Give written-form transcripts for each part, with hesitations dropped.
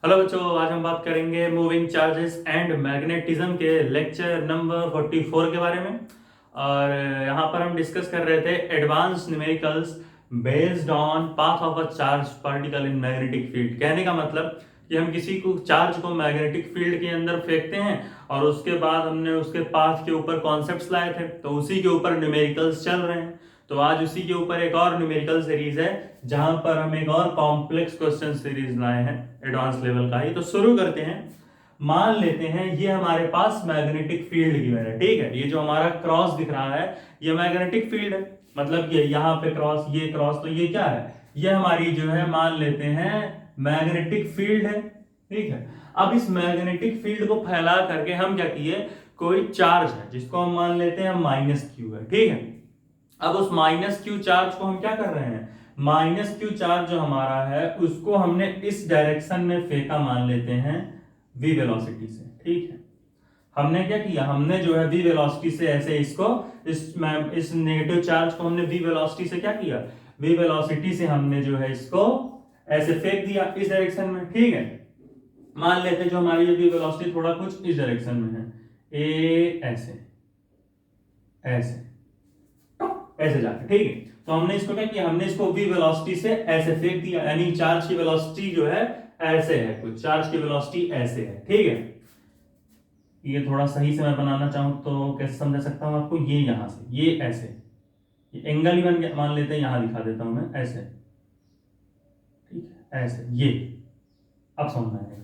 Hello बच्चों, आज हम बात करेंगे मूविंग चार्जेस एंड मैग्नेटिज्म के लेक्चर नंबर 44 के बारे में। और यहाँ पर हम डिस्कस कर रहे थे advance numericals based on path of a charge particle in magnetic field. कहने का मतलब कि हम किसी को चार्ज को मैग्नेटिक फील्ड के अंदर फेंकते हैं और उसके बाद हमने उसके पाथ के ऊपर कॉन्सेप्ट्स लाए थे, तो उसी के ऊपर न्यूमेरिकल्स चल रहे हैं। तो आज उसी के ऊपर एक और न्यूमेरिकल सीरीज है जहां पर हम एक और कॉम्प्लेक्स क्वेश्चन सीरीज लाए हैं एडवांस लेवल का ही। तो शुरू करते हैं। मान लेते हैं ये हमारे पास मैग्नेटिक फील्ड गिवन है, ठीक है। ये जो हमारा क्रॉस दिख रहा है ये मैग्नेटिक फील्ड है, मतलब ये यहाँ पे क्रॉस, ये क्रॉस, तो ये क्या है, ये हमारी जो है मान लेते हैं मैग्नेटिक फील्ड है, ठीक है। अब इस मैग्नेटिक फील्ड को फैला करके हम क्या किए, कोई चार्ज है जिसको हम मान लेते हैं माइनस क्यू है, ठीक है। अब उस माइनस क्यू चार्ज को हम क्या कर रहे हैं, माइनस क्यू चार्ज जो हमारा है उसको हमने इस डायरेक्शन में फेंका, मान लेते हैं v वेलोसिटी से, ठीक है। हमने क्या किया, हमने जो है v वेलोसिटी से ऐसे इसको इस नेगेटिव चार्ज को हमने v वेलोसिटी से क्या किया, v वेलोसिटी से हमने जो है इसको ऐसे फेंक दिया इस डायरेक्शन में, ठीक है। मान लेते हैं जो हमारी v वेलोसिटी थोड़ा कुछ इस डायरेक्शन में है, ए ऐसे ऐसे ऐसे जाके, ठीक है। तो हमने इसको क्या किया, हमने इसको v वेलोसिटी से ऐसे फेंक दिया, यानी चार्ज की वेलोसिटी जो है ऐसे है, कुछ चार्ज की वेलोसिटी ऐसे है, ठीक है। ये थोड़ा सही से मैं बनाना चाहूं तो कैसे समझा सकता हूं आपको, ये यहां से ये ऐसे, ये एंगल ही मान लेते हैं, यहां दिखा देता हूं मैं ऐसे, ठीक है, ऐसे ये, अब समझ में आएगा,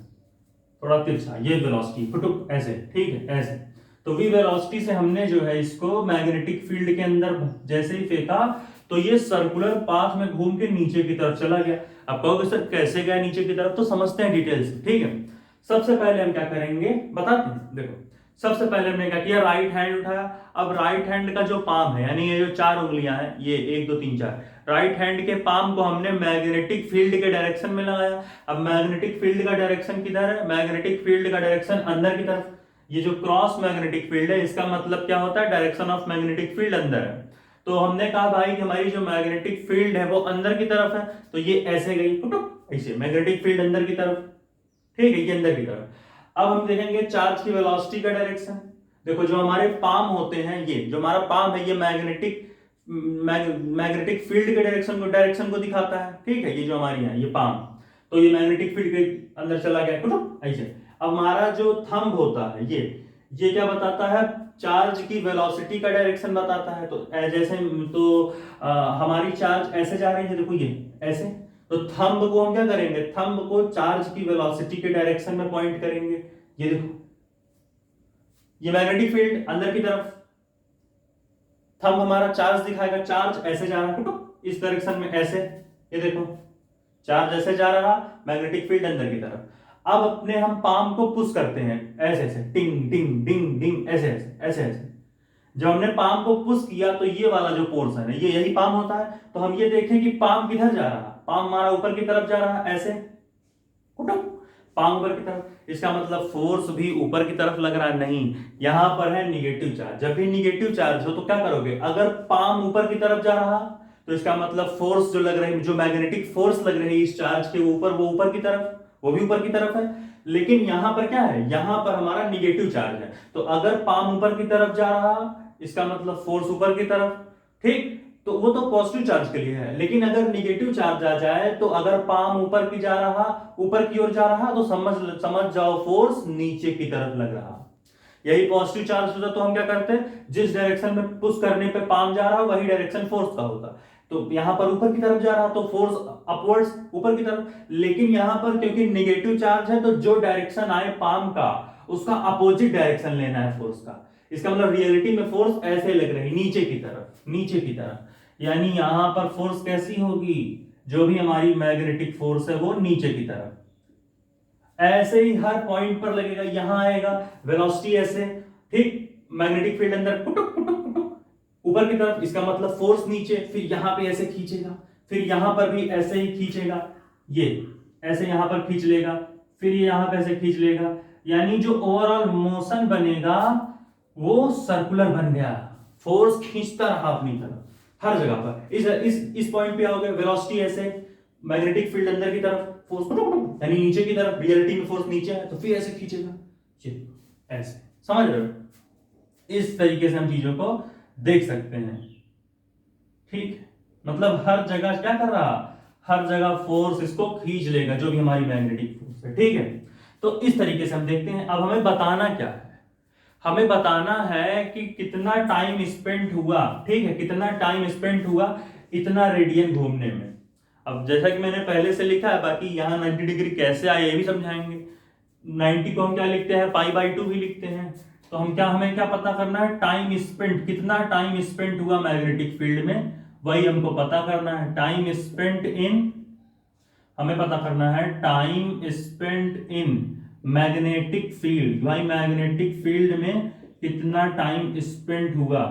थोड़ा तिरछा, ये वेलोसिटी फुटुक ऐसे, ठीक है, ऐसे। तो v वेलोसिटी से हमने जो है इसको मैग्नेटिक फील्ड के अंदर जैसे ही फेंका तो ये सर्कुलर पाथ में घूम के नीचे की तरफ चला गया। अब कहोगे सर कैसे गया नीचे की तरफ, तो समझते हैं डिटेल से, ठीक है। सबसे पहले हम क्या करेंगे बताते हैं, देखो सबसे पहले हमने क्या किया, राइट हैंड उठाया। अब राइट हैंड का जो पाम है, यानी ये जो चार उंगलियां हैं, ये 1 2 3 4, राइट हैंड के पाम को हमने मैग्नेटिक फील्ड के डायरेक्शन में लगाया। अब मैग्नेटिक फील्ड का डायरेक्शन किधर है, मैग्नेटिक फील्ड का डायरेक्शन अंदर की तरफ। ये जो क्रॉस मैग्नेटिक फील्ड है इसका मतलब क्या होता है, डायरेक्शन ऑफ मैग्नेटिक फील्ड अंदर है। तो हमने कहा भाई कि हमारी जो मैग्नेटिक फील्ड है वो अंदर की तरफ है, तो ये ऐसे गई ऐसे मैग्नेटिक फील्ड अंदर की तरफ, ठीक है, ये अंदर की तरफ। अब हम देखेंगे चार्ज की वेलोसिटी का डायरेक्शन। देखो जो हमारे पाम होते हैं, ये जो हमारा पाम है ये मैग्नेटिक फील्ड के डायरेक्शन को दिखाता है, ठीक है। ये जो हमारी है ये पाम, तो ये मैग्नेटिक फील्ड के अंदर चला गया ऐसे। अब हमारा जो थंब होता है ये क्या बताता है, चार्ज की वेलोसिटी का डायरेक्शन बताता है। तो जैसे तो हमारी चार्ज ऐसे जा रही है, देखो ये ऐसे, तो थंब को हम क्या करेंगे, थंब को चार्ज की वेलोसिटी के डायरेक्शन में पॉइंट करेंगे। ये देखो ये मैग्नेटिक फील्ड अंदर की तरफ, थंब हमारा चार्ज दिखाएगा, चार्ज ऐसे जा रहा है इस डायरेक्शन में ऐसे, ये देखो चार्ज ऐसे जा रहा, मैग्नेटिक फील्ड अंदर की तरफ। अब अपने हम पाम को पुश करते हैं ऐसे ऐसे, टिंग टिंग डिंग डिंग ऐसे ऐसे ऐसे ऐसे। जब हमने पाम को पुश किया तो ये वाला जो पोर्शन है ये यही पाम होता है। तो हम ये देखें कि पाम किधर जा रहा, पाम हमारा ऊपर की तरफ जा रहा है ऐसे, पाम ऊपर की तरफ, इसका मतलब फोर्स भी ऊपर की तरफ लग रहा है, नहीं, यहां पर है निगेटिव चार्ज। जब भी निगेटिव चार्ज हो तो क्या करोगे, अगर पाम ऊपर की तरफ जा रहा तो इसका मतलब फोर्स जो लग रही, जो मैग्नेटिक फोर्स लग रही है इस चार्ज के ऊपर, वो ऊपर की तरफ, वो भी ऊपर की तरफ है। लेकिन यहां पर क्या है, यहां पर हमारा निगेटिव चार्ज है, तो अगर पाम ऊपर की तरफ जा रहा इसका मतलब फोर्स ऊपर की तरफ, ठीक। तो वो तो पॉजिटिव चार्ज के लिए है। लेकिन अगर निगेटिव चार्ज आ जाए, तो अगर पाम ऊपर की जा रहा, ऊपर की ओर जा रहा, तो समझ जाओ फोर्स नीचे की तरफ लग रहा। यही पॉजिटिव चार्ज होता तो हम क्या करते, जिस डायरेक्शन में पुश करने पे पाम जा रहा वही डायरेक्शन फोर्स का होता। तो यहां पर ऊपर की तरफ जा रहा तो फोर्स अपवर्ड्स ऊपर की तरफ। लेकिन यहां पर क्योंकि नेगेटिव चार्ज है, तो जो डायरेक्शन आए पाम का उसका अपोजिट डायरेक्शन लेना है फोर्स का। इसका मतलब रियलिटी में फोर्स ऐसे लग रही नीचे की तरफ, नीचे की तरफ। यानी यहां पर फोर्स कैसी होगी, जो भी हमारी मैग्नेटिक फोर्स है वो नीचे की तरफ ऐसे ही हर पॉइंट पर लगेगा, यहां आएगा वेलोसिटी ऐसे, ठीक, मैग्नेटिक फील्ड अंदर पुटुक पुटुक पुटुक ऊपर की तरफ, इसका मतलब फोर्स नीचे, फिर यहां पे ऐसे खींचेगा, फिर यहां पर भी ऐसे ही खींचेगा, ये ऐसे यहां पर खींच लेगा, फिर ये यहां पे ऐसे खींच लेगा। यानी जो ओवरऑल मोशन बनेगा वो सर्कुलर बन गया, फोर्स खींचता रहा अपनी तरफ हर जगह पर। इस पॉइंट पे आओगे वेलोसिटी ऐसे, मैग्नेटिक फील्ड अंदर की तरफ, फोर्स यानी नीचे की तरफ, रियलिटी में फोर्स नीचे है तो फिर ऐसे खींचेगा, ऐसे, समझ रहे हो? इस तरीके से हम चीजों को देख सकते हैं, ठीक है। मतलब हर जगह क्या कर रहा, हर जगह फोर्स इसको खींच लेगा, जो भी हमारी मैग्नेटिक फोर्स है, ठीक है। तो इस तरीके से हम देखते हैं। अब हमें बताना क्या है, हमें बताना है कि कितना टाइम स्पेंड हुआ, ठीक है, कितना टाइम स्पेंड हुआ इतना रेडियन घूमने में। अब जैसा कि मैंने पहले से लिखा है, बाकी यहाँ 90 डिग्री कैसे आए ये भी समझाएंगे। 90 को हम क्या लिखते हैं, π/2 भी लिखते हैं। तो हमें क्या पता करना है, टाइम स्पेंड, कितना टाइम स्पेंड हुआ मैग्नेटिक फील्ड में, वही हमको पता करना है। टाइम स्पेंड इन, हमें पता करना है time spend in magnetic field, भाई मैग्नेटिक फील्ड में कितना टाइम स्पेंड हुआ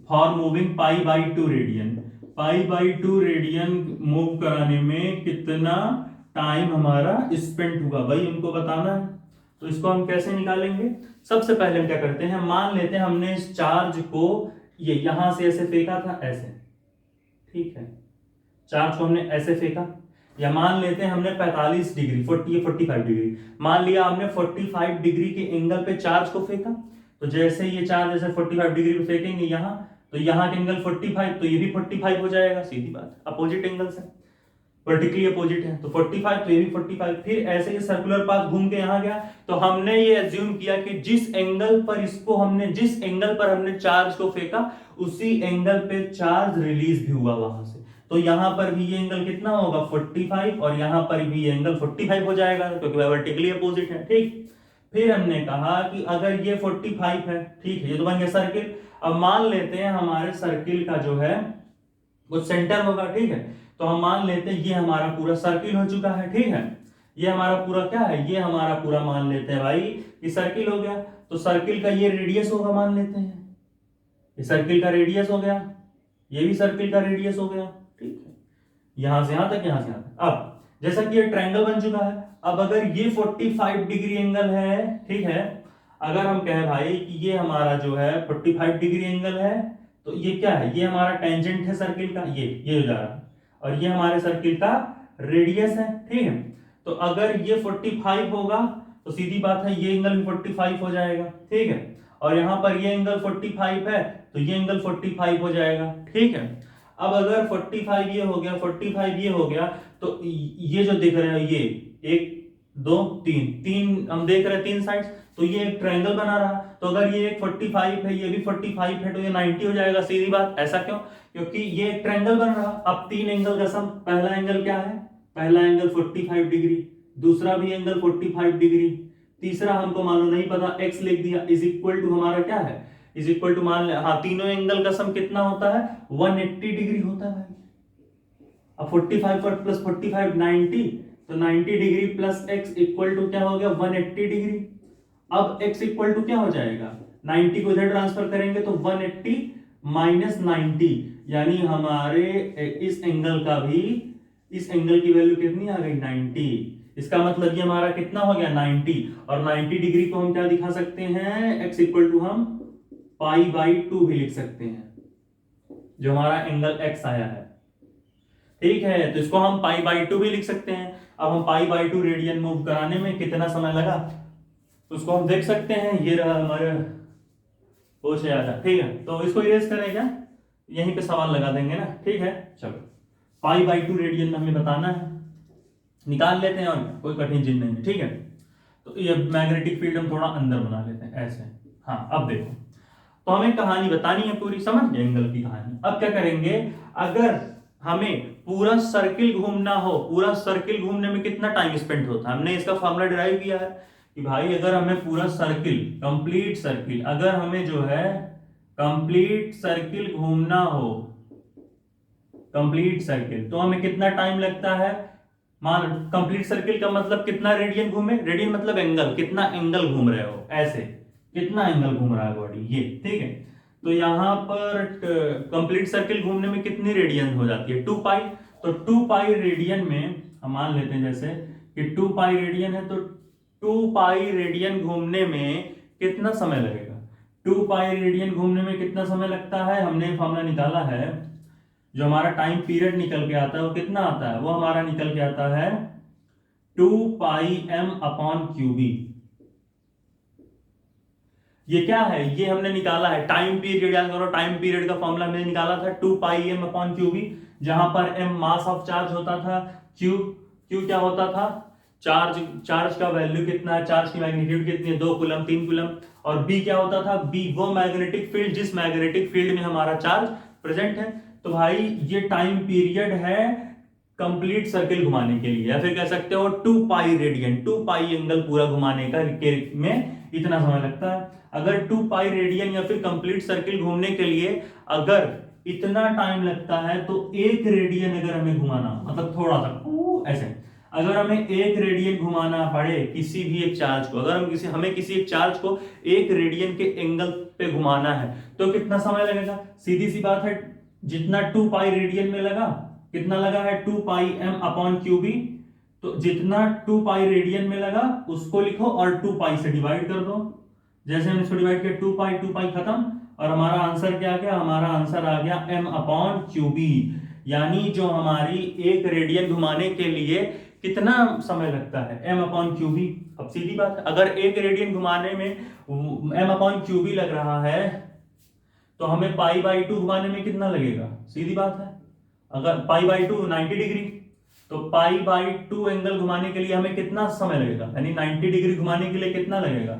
for moving π/2 radian, π/2 radian move कराने में कितना टाइम हमारा स्पेंड हुआ, भाई हमको बताना है। तो इसको हम कैसे निकालेंगे, सबसे पहले हम क्या करते हैं, मान लेते हैं हमने इस चार्ज को ये यहां से ऐसे फेंका था, ऐसे, ठीक है, चार्ज को हमने ऐसे फेंका, या मान लेते हैं हमने 45 डिग्री 45 डिग्री, मान लिया हमने 45 डिग्री के एंगल पे चार्ज को फेंका। तो जैसे ये चार्ज ऐसे 45 डिग्री पे फेंकेंगे यहाँ, तो यहाँ के एंगल 45, तो ये भी 45 हो जाएगा, सीधी बात, अपोजिट एंगल से, वर्टिकली अपोजिट है, तो 45, तो ये भी 45। फिर ऐसे ये सर्कुलर पाथ घूम के यहाँ गया, तो हमने ये एज्यूम किया कि जिस एंगल पर हमने चार्ज को फेंका, उसी एंगल पे चार्ज रिलीज भी हुआ वहां से। तो यहां पर भी ये एंगल कितना होगा, 45, और यहां पर भी ये एंगल 45 हो जाएगा, क्योंकि वर्टिकली अपोजिट है, ठीक। फिर हमने कहा कि अगर ये 45 है, ठीक है, ये तो बन गया सर्किल। अब मान लेते हैं हमारे सर्किल का जो है वो सेंटर होगा, ठीक है। तो हम मान लेते हैं ये हमारा पूरा सर्किल हो चुका है, ठीक है, ये हमारा पूरा क्या है, ये हमारा पूरा मान लेते हैं भाई कि सर्किल हो गया। तो सर्किल का ये रेडियस होगा, मान लेते हैं ये सर्किल का रेडियस हो गया, ये भी सर्किल का रेडियस हो गया, ठीक है, यहां से यहां तक, यहां से यहां तक। अब जैसा कि ये ट्रायंगल बन चुका है, अब अगर ये 45 डिग्री एंगल है, ठीक है, अगर हम कहें भाई कि ये हमारा जो है 45 डिग्री एंगल है, तो ये क्या है, ये हमारा टेंजेंट है सर्किल का, ये हो जा रहा है, और ये हमारे सर्किल का रेडियस है, ठीक है। तो अगर ये 45 होगा तो सीधी बात है ये एंगल भी 45 हो जाएगा, ठीक है, और यहां पर ये एंगल 45 है तो ये एंगल 45 हो जाएगा, ठीक है। अब अगर 45 ये हो गया, 45 ये हो गया, तो ये जो दिख रहा है, ये 1 2 3 3 हम देख रहे हैं 3 साइड्स, तो ये एक ट्रायंगल बना रहा। तो अगर ये एक 45 है, ये भी 45 है, तो ये 90 हो जाएगा, सीधी बात। ऐसा क्यों, क्योंकि ये एक ट्रायंगल बन रहा। अब 3 एंगल का सम, पहला एंगल क्या है, पहला एंगल 45 डिग्री, दूसरा भी एंगल 45 डिग्री, तीसरा हमको मालूम नहीं पता, x लिख दिया, इज इक्वल टू हमारा क्या है, इज इक्वल टू मान ले, हाँ, तीनों एंगल का सम कितना होता है, 180 डिग्री होता है। अब 45 पर प्लस 45 90, तो 90 degree plus x equal to क्या हो गया, 180 डिग्री। अब x इक्वल टू क्या हो जाएगा, 90 को इधर ट्रांसफर करेंगे तो 180 माइनस 90, यानी हमारे इस एंगल का भी, इस एंगल की वैल्यू कितनी आ गई, 90। इसका मतलब ये हमारा कितना हो गया, 90। और 90 डिग्री को हम क्या दिखा सकते हैं, x इक्वल टू हम π/2 भी लिख सकते हैं, जो हमारा एंगल x आया है, ठीक है। तो इसको हम π/2 भी लिख सकते हैं। अब हम π/2 रेडियन मूव कराने में कितना समय लगा, तो उसको हम देख सकते हैं, ये रहा हमारा वो से आया, ठीक है। तो इसको इरेज करें क्या, यहीं पे सवाल लगा देंगे ना, ठीक है। चलो, π/2 रेडियन में हमें बताना है, निकाल लेते हैं, और कोई कठिन चीज नहीं है, ठीक है। तो ये मैग्नेटिक फील्ड हम थोड़ा अंदर बना लेते हैं ऐसे। हाँ, अब देखो, तो हमें कहानी बतानी है पूरी, समझ गए एंगल की कहानी। अब क्या करेंगे, अगर हमें पूरा सर्किल घूमना हो, पूरा सर्किल घूमने में कितना टाइम स्पेंड होता है, हमने इसका फॉर्मूला डिराइव किया है कि भाई अगर हमें पूरा सर्किल, कंप्लीट सर्किल, अगर हमें जो है कंप्लीट सर्किल घूमना हो, कंप्लीट सर्किल, तो हमें कितना टाइम लगता है। मान कंप्लीट सर्किल का मतलब कितना रेडियन घूमे, रेडियन मतलब एंगल, कितना एंगल घूम रहे हो, ऐसे कितना एंगल घूम रहा है बॉडी, ये, ठीक है। तो यहां पर कंप्लीट सर्किल घूमने में कितनी रेडियन हो जाती है, 2π। तो 2π रेडियन में हम मान लेते हैं जैसे कि 2π रेडियन है, तो 2π रेडियन घूमने में कितना समय लगेगा, 2π रेडियन घूमने में कितना समय लगता है, हमने फॉर्मूला निकाला है जो हमारा टाइम पीरियड निकल के आता है वो कितना आता है, वो हमारा निकल के आता है 2πm/क्यूबी। ये क्या है, ये हमने निकाला है टाइम पीरियड, याद करो टाइम पीरियड का फॉर्मूला हमने निकाला था 2πm/क्यूबी, जहां पर m मास ऑफ चार्ज होता था, q क्या होता था, चार्ज का वैल्यू कितना है, चार्ज की मैग्नीट्यूड कितनी है, 2 कूलम 3 कूलम, और b क्या होता था, b वो मैग्नेटिक फील्ड जिस मैग्नेटिक फील्ड में हमारा चार्ज प्रेजेंट है। तो भाई ये टाइम पीरियड है कंप्लीट सर्किल घुमाने के लिए, या फिर कह सकते हो 2π रेडियन, 2π एंगल पूरा घुमाने का में इतना समय लगता है। अगर 2π रेडियन या फिर कंप्लीट सर्किल घूमने के लिए अगर इतना टाइम लगता है तो 1 रेडियन अगर हमें घुमाना, मतलब थोड़ा सा ऐसे, अगर हमें 1 रेडियन घुमाना पड़े किसी भी एक चार्ज को, अगर हमें किसी एक चार्ज को 1 रेडियन के एंगल पे घुमाना है तो कितना समय लगेगा, सीधी सी बात है, जितना 2π रेडियन में लगा, कितना लगा है 2πm/क्यूबी, तो जितना 2π रेडियन में लगा उसको लिखो और 2π से डिवाइड कर दो। जैसे हम इसको डिवाइड किया 2π खत्म, और हमारा आंसर क्या गया, हमारा आंसर आ गया m/क्यूबी। यानी जो हमारी 1 रेडियन घुमाने के लिए कितना समय लगता है, m/क्यूबी। अब सीधी बात है, अगर 1 रेडियन घुमाने में m/क्यूबी लग रहा है तो हमें π/2 घुमाने में कितना लगेगा, सीधी बात है। अगर π/2 90 डिग्री, तो π/2 एंगल घुमाने के लिए हमें कितना समय लगेगा, यानी 90 डिग्री घुमाने के लिए कितना लगेगा।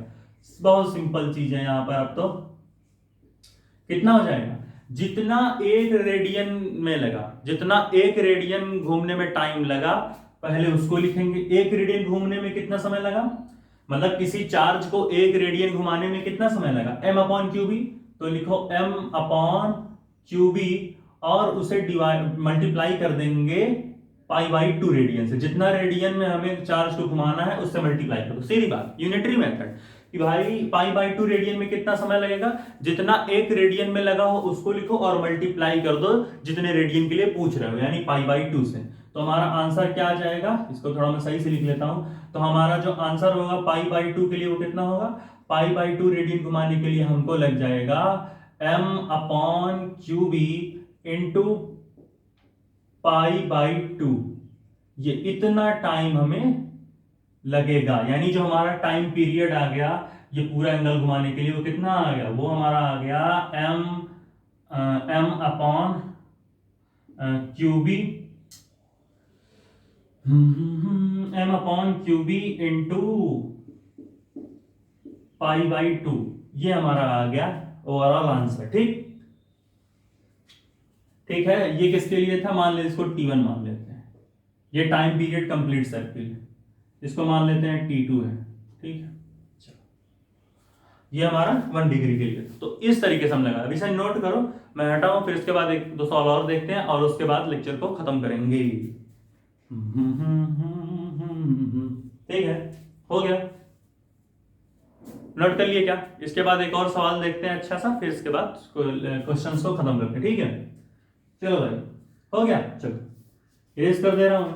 बहुत सिंपल चीज है यहाँ पर। अब तो कितना हो जाएगा, जितना 1 रेडियन में लगा, जितना 1 रेडियन घूमने में टाइम लगा पहले उसको लिखेंगे। 1 रेडियन घूमने में कितना समय लगा, मतलब किसी चार्ज को 1 रेडियन घुमाने में कितना समय लगा, m/क्यूबी, तो लिखो m/क्यूबी और उसे डिवाइड मल्टीप्लाई कर देंगे π/2 रेडियन से। जितना रेडियन में हमें चार्ज को घुमाना है उससे मल्टीप्लाई करो, सीधी बात, यूनिटरी मेथड कि भाई π/2 रेडियन में कितना समय लगेगा, जितना 1 रेडियन में लगा हो उसको लिखो और मल्टीप्लाई कर दो जितने रेडियन के लिए पूछ रहे हो, यानी π/2 से। तो हमारा आंसर क्या आ जाएगा, इसको थोड़ा मैं सही से लिख लेता हूं। तो हमारा जो आंसर होगा π/2 के लिए वो कितना होगा, π/2 रेडियन घुमाने के लिए हमको लग जाएगा m/क्यूबी इंटू π/2। ये इतना टाइम हमें लगेगा, यानी जो हमारा टाइम पीरियड आ गया ये पूरा एंगल घुमाने के लिए वो कितना आ गया, वो हमारा आ गया m/क्यूबी m/क्यूबी इंटू π/2। ये हमारा आ गया ओवरऑल आंसर। ठीक ठीक है, ये किसके लिए था, मान लेते इसको T1 मान लेते हैं, ये टाइम पीरियड कंप्लीट सर्किल है, इसको मान लेते हैं T2 है। ठीक है, ये हमारा 1 डिग्री के लिए। तो इस तरीके से हम लगा, अभी से नोट करो, मैं हटाऊं, फिर इसके बाद 1-2 सवाल और देखते हैं और उसके बाद लेक्चर को खत्म करेंगे। ठीक है, हो गया, नोट कर लिए क्या। इसके बाद एक और सवाल देखते हैं अच्छा सा, फिर इसके बाद क्वेश्चंस को खत्म करते हैं। ठीक है, चलो भाई, हो गया, चलो इरेज कर दे रहा हूं।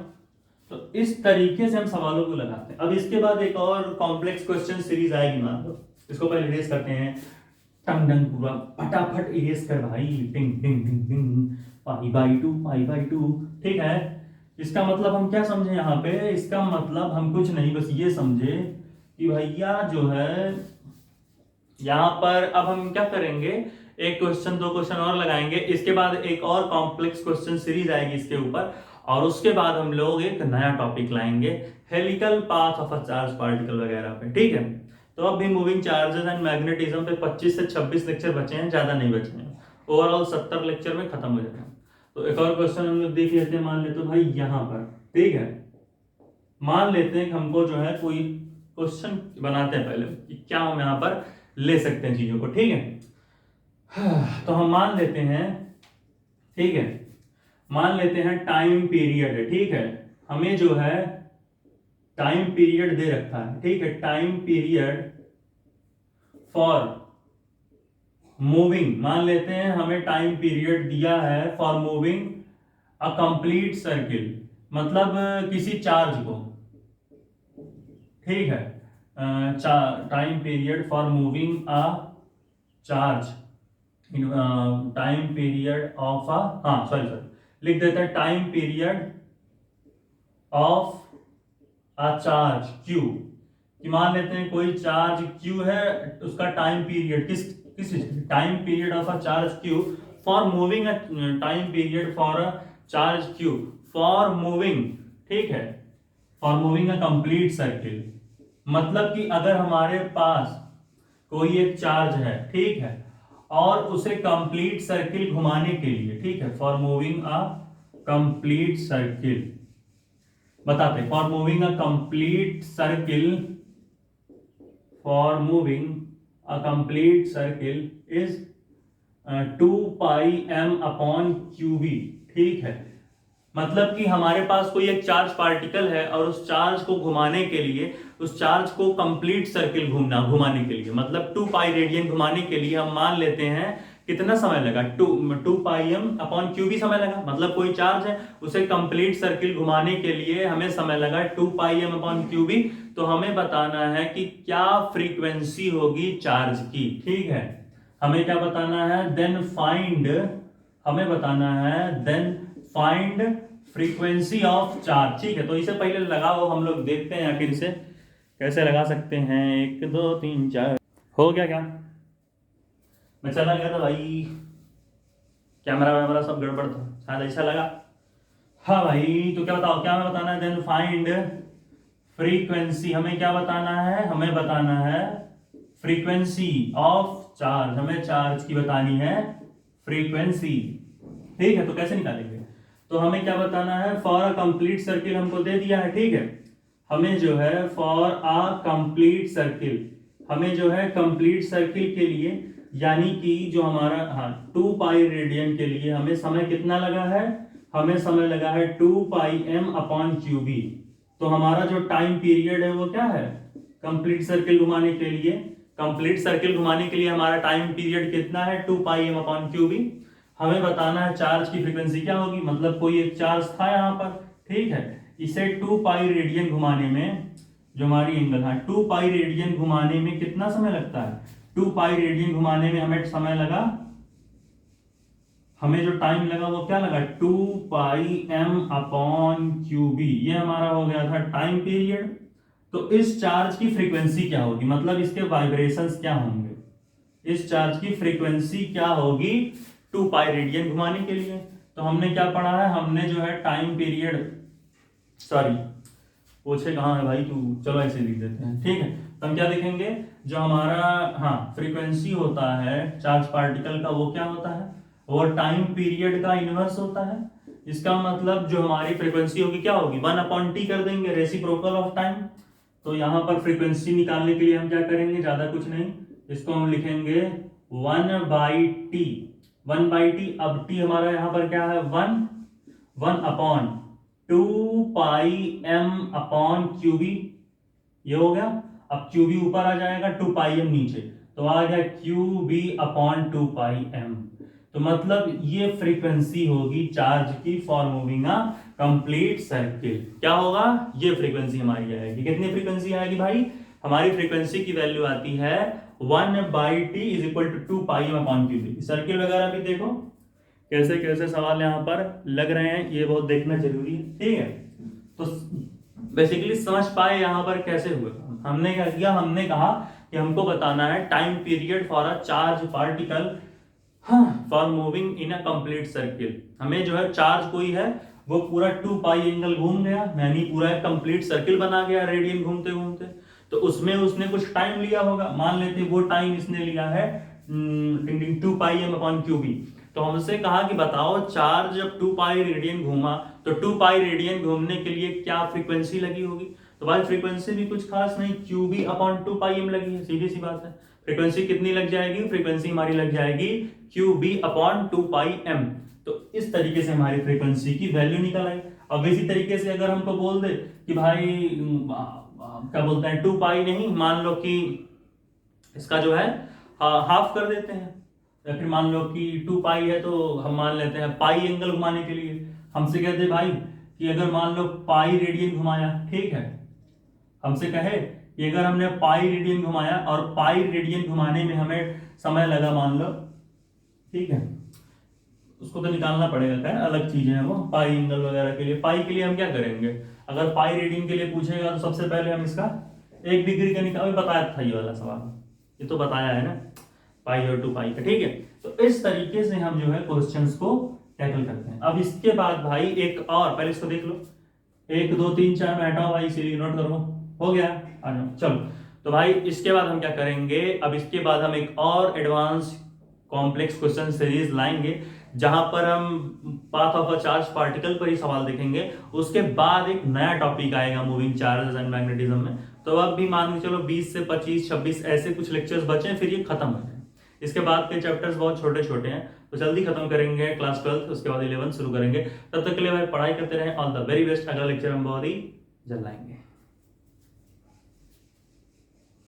तो इस तरीके से हम सवालों को लगाते हैं। अब इसके बाद एक और कॉम्प्लेक्स क्वेश्चन सीरीज आएगी, मान लो इसको पहले इरेज करते हैं, टंग टंग पूरा फटाफट इरेज कर भाई, टिंग टिंग टिंग टिंग, π/2। ठीक है, इसका मतलब हम क्या समझे यहाँ पे, इसका मतलब हम कुछ नहीं, बस ये समझे कि भैया जो है यहाँ पर अब हम क्या करेंगे, एक क्वेश्चन 2 क्वेश्चन और लगाएंगे, इसके बाद एक और कॉम्प्लेक्स क्वेश्चन सीरीज आएगी इसके ऊपर, और उसके बाद हम लोग एक नया टॉपिक लाएंगे helical path of a charge particle वगैरह पे। ठीक है, तो अब भी मूविंग चार्जेस एंड मैग्नेटिज्म पे 25 से 26 लेक्चर बचे हैं, ज्यादा नहीं बचे हैं, ओवरऑल 70 लेक्चर में खत्म हो जाएगा। तो एक और क्वेश्चन हम लोग देख लेते हैं, मान लेते भाई यहाँ पर, ठीक है, मान लेते हैं कि हमको जो है कोई क्वेश्चन बनाते हैं पहले कि क्या हम यहाँ पर ले सकते हैं चीजों को। ठीक है, तो हम मान लेते हैं, ठीक है, मान लेते हैं टाइम पीरियड है। ठीक है, हमें जो है टाइम पीरियड दे रखा है। ठीक है, टाइम पीरियड फॉर मूविंग, मान लेते हैं हमें टाइम पीरियड दिया है for moving a complete circle, मतलब किसी चार्ज को। ठीक है, time period for moving a charge, time period of लिख देते हैं time period of a charge Q, कि मान लेते हैं कोई चार्ज क्यू है, उसका टाइम पीरियड किस time period of a charge Q for moving time period for a charge Q for moving, ठीक है, for moving a complete circle. मतलब कि अगर हमारे पास कोई एक चार्ज है, ठीक है, और उसे कंप्लीट सर्किल घुमाने के लिए, ठीक है, for moving a complete circle, बताते for moving a complete circle, for moving a complete circle is 2πm upon QB, ठीक है। मतलब कि हमारे पास कोई एक चार्ज पार्टिकल है और उस चार्ज को घुमाने के लिए, उस चार्ज को कंप्लीट सर्किल घुमाने के लिए, मतलब 2π रेडियन घुमाने के लिए हम मान लेते हैं कितना समय लगा, 2πm अपॉन क्यूबी समय लगा। मतलब कोई चार्ज है, उसे कंप्लीट सर्किल घुमाने के लिए हमें समय लगा 2πm अपॉन क्यूबी। तो हमें बताना है कि क्या फ्रीक्वेंसी होगी चार्ज की, ठीक है, हमें क्या बताना है, देन फाइंड, हमें बताना है then find frequency of charge, ठीक है। तो इसे पहले लगाओ, हम लोग देखते हैं आखिर से कैसे लगा सकते हैं। 1 2 3 4 हो गया क्या? मैं चला गया था भाई, कैमरा वैमरा सब गड़बड़ था, शायद ऐसा लगा। हाँ भाई, तो क्या बताओ, क्या हमें बताना है, देन फाइंड फ्रीक्वेंसी, हमें क्या बताना है, हमें बताना है फ्रीक्वेंसी ऑफ चार्ज, हमें चार्ज की बतानी है फ्रीक्वेंसी, ठीक है। तो कैसे निकालेंगे, तो हमें क्या बताना है, फॉर अ कंप्लीट सर्किल हमको दे दिया है, ठीक है, हमें जो है फॉर अ कंप्लीट सर्किल, हमें जो है कंप्लीट सर्किल के लिए, यानी कि जो हमारा 2π रेडियन के लिए हमें समय कितना लगा है, हमें समय लगा है 2πm अपॉन क्यूबी। तो हमारा जो टाइम पीरियड है वो क्या है, कंप्लीट सर्किल घुमाने के लिए, कंप्लीट सर्किल घुमाने के लिए हमारा टाइम पीरियड कितना है, 2πm अपॉन क्यूबी। हमें बताना है चार्ज की फ्रीक्वेंसी क्या होगी, मतलब कोई एक चार्ज था यहाँ पर, ठीक है, इसे 2π रेडियन घुमाने में, जो हमारी एंगल है 2π रेडियन घुमाने में कितना समय लगता है, 2π रेडियन घुमाने में हमें समय लगा, हमें जो टाइम लगा वो क्या लगा, 2πm अपॉन क्यूबी, ये हमारा हो गया था टाइम पीरियड। तो इस चार्ज की फ्रीक्वेंसी क्या होगी, मतलब इसके वाइब्रेशंस क्या होंगे, इस चार्ज की फ्रीक्वेंसी क्या होगी 2π रेडियन घुमाने के लिए। तो हमने क्या पढ़ा है, हमने जो है टाइम पीरियड, सॉरी पूछे कहाँ है भाई तू, चलो ऐसे लिख देते हैं, ठीक है। तो हम क्या देखेंगे, जो हमारा फ्रीक्वेंसी होता है चार्ज पार्टिकल का, वो क्या होता है, वो टाइम पीरियड का इनवर्स होता है। इसका मतलब जो हमारी फ्रीक्वेंसी होगी क्या होगी, 1/t कर देंगे, रेसिप्रोकल ऑफ टाइम। तो यहाँ पर फ्रीक्वेंसी निकालने के लिए हम क्या करेंगे, ज्यादा कुछ नहीं, इसको हम लिखेंगे 1/t, 1/t। अब t हमारा यहाँ पर क्या है, 1 अपॉन 2πm अपॉन क्यूबी, ये हो गया। अब क्यूबी ऊपर आ जाएगा, 2πm नीचे, तो आ गया क्यूबी अपॉन 2πm। तो मतलब ये फ्रीक्वेंसी होगी चार्ज की for moving a complete circle. क्या होगा, ये फ्रीक्वेंसी हमारी आएगी, कितनी फ्रीक्वेंसी आएगी भाई, हमारी फ्रीक्वेंसी की वैल्यू आती है 1/t is equal to 2πm upon QB. Circle वगैरह भी देखो कैसे कैसे सवाल यहाँ पर लग रहे हैं, ये बहुत देखना जरूरी है, ठीक है। तो बेसिकली समझ पाए यहाँ पर कैसे हुए, हमने क्या किया, हमने कहा कि हमको बताना है time period for a charge particle for moving in a complete circle. हमें जो है चार्ज कोई है, वो पूरा 2π एंगल घूम गया, यानी पूरा एक कंप्लीट सर्किल बना गया रेडियन घूमते घूमते। तो उसमें उसने कुछ टाइम लिया होगा, मान लेते वो टाइम इसने लिया है 2πm अपॉन क्यूबी। तो हमसे कहा कि बताओ चार्ज जब 2π रेडियन घूमा, तो 2π रेडियन घूमने के लिए क्या फ्रीक्वेंसी लगी होगी। तो भाई फ्रीक्वेंसी भी कुछ खास नहीं, क्यूबी अपॉन 2πm लगी है, सीधी सी बात है। फ्रीक्वेंसी कितनी लग जाएगी, फ्रीक्वेंसी हमारी लग जाएगी क्यूबी अपॉन 2πm। तो इस तरीके से हमारी फ्रीक्वेंसी की वैल्यू निकल आई। अब इसी तरीके से अगर हमको बोल दे कि भाई क्या बोलते हैं 2π नहीं, मान लो कि इसका जो है हाफ कर देते हैं, या फिर मान लो कि 2π है तो हम मान लेते हैं पाई एंगल घुमाने के लिए। हमसे कहते भाई कि अगर मान लो पाई रेडियन घुमाया, ठीक है, हमसे कहे कि अगर हमने पाई रेडियन घुमाया और पाई रेडियन घुमाने में हमें समय लगा मान लो ठीक है, उसको तो निकालना पड़ेगा, क्या अलग चीजें हैं वो, पाई एंगल वगैरह के लिए। पाई के लिए हम क्या करेंगे, अगर पाई रीडिंग के लिए पूछेगा तो सबसे पहले हम इसका 1 डिग्री का निकाल, बताया था ये वाला सवाल, ये तो बताया है ना, पाई और 2 पाई का। ठीक है, तो इस तरीके से हम जो है क्वेश्चंस को टैकल करते हैं। अब इसके बाद भाई एक और, पहले इसको देख लो, 1 2 3 4 में हटाओ भाई, इसीलिए नोट करो, हो गया, आ जाओ चलो। तो भाई इसके बाद हम क्या करेंगे, अब इसके बाद हम एक और एडवांस कॉम्प्लेक्स क्वेश्चन सीरीज लाएंगे, जहां पर हम path of a charge particle पर ही सवाल देखेंगे। उसके बाद एक नया टॉपिक आएगा मूविंग चार्जेस एंड मैग्नेटिज्म में। तो अब भी मान के चलो 20 से 25 26 ऐसे कुछ लेक्चर्स बचे, फिर ये खत्म हो जाए। इसके बाद के चैप्टर्स बहुत छोटे छोटे हैं, तो जल्दी खत्म करेंगे क्लास 12, उसके बाद 11 शुरू करेंगे। तब तक के लिए भाई पढ़ाई करते रहें, ऑल द वेरी बेस्ट। अगला लेक्चर हम बहुत ही जल्द लाएंगे।